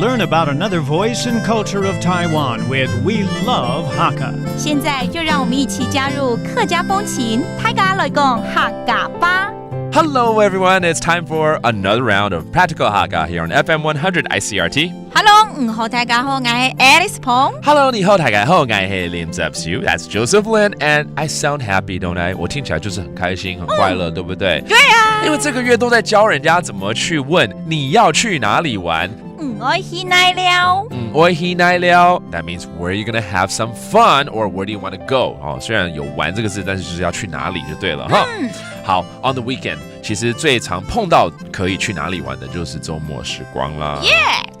learn about another voice and culture of Taiwan with We Love Hakka. 现在就让我们一起加入客家风情，大家来讲客家吧。Hello, everyone. It's time for another round of Practical Hakka here on FM 100 ICRT. Hello， 你好，大家好，我是 Alice 彭。Hello, 你好，大家好，我是Lim Zepsu. That's Joseph Lin, and I sound happy, don't I? 我听起来就是很开心、很快乐，对不对？对啊，因为这个月都在教人家怎么去问你要去哪里玩。我去哪了？我去哪了 That means where are you gonna have some fun or where do you want to go? 虽然有玩这个字，但是就是要去哪里就对了哈。好 ，on the weekend， 其实最常碰到可以去哪里玩的就是周末时光啦。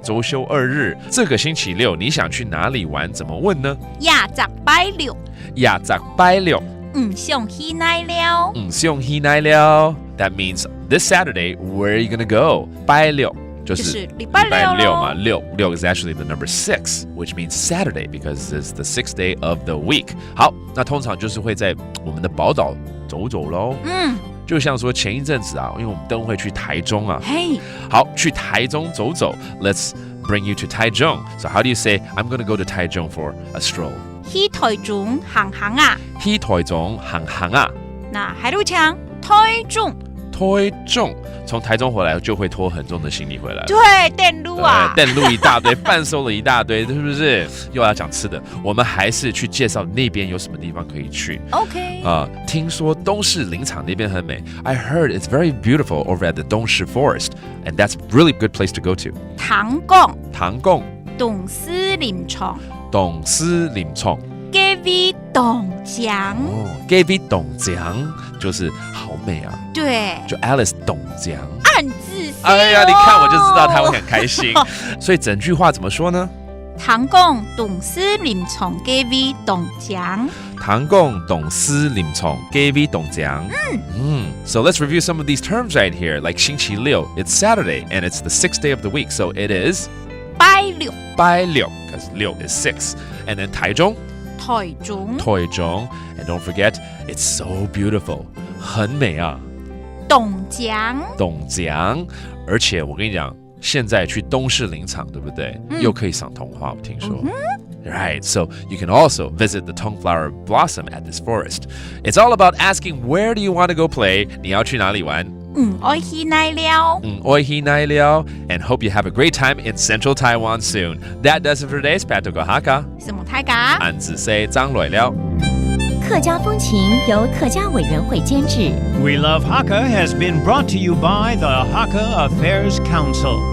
周休2日，这个星期六你想去哪里玩？怎么问呢？20拜六。20拜六。想去哪了？想去哪了 That means this Saturday, where are you gonna go? 拜六。就是礼拜六嘛，六 is actually the number 6, which means Saturday because it's the 6th day of the week. 好，那通常就是会在我们的宝岛走走咯。就像说前一阵子啊，因为我们都会去台中啊。好，去台中走走 Let's bring you to Taichung. So how do you say I'm going to go to Taichung for a stroll? 去台中行行啊。去台中行行啊。那海陆腔，台中。推重，从台中回来就会拖很重的行李回来。对，电路啊，电路一大堆，伴手了一大堆，是不是？又要讲吃的，我们还是去介绍那边有什么地方可以去。OK。听说东势林场那边很美。I heard it's very beautiful over at the 东势 Forest, and that's really good place to go to. 唐贡。唐贡。董司林场。董司林场。给vị董江。给vị董江就是好美啊。对。就 Alice 董江。暗自 say 哎呀，你看我就知道他会很开心。所以整句话怎么说呢？唐贡董司林场给vị董江。唐贡董司林场给vị董江。So let's review some of these terms right here. Like 星期六 it's Saturday, and it's the 6th day of the week. So it is 拜六。拜六 because 6 is 6. And then 台中。台中。台中 And don't forget, it's so beautiful. 很美啊。董江。董江。而且我跟你讲，现在去东势林场，对不对？又可以赏桐花，我听说。Right, so you can also visit the Tongflower Blossom at this forest. It's all about asking where do you want to go play? 你要去哪里玩？我去哪了？我去哪了？ And hope you have a great time in Central Taiwan soon. That does it for today's Practical Hakka. 什么大家？俺只say 张磊了。客家风情由客家委员会监制。We Love Hakka has been brought to you by the Hakka Affairs Council.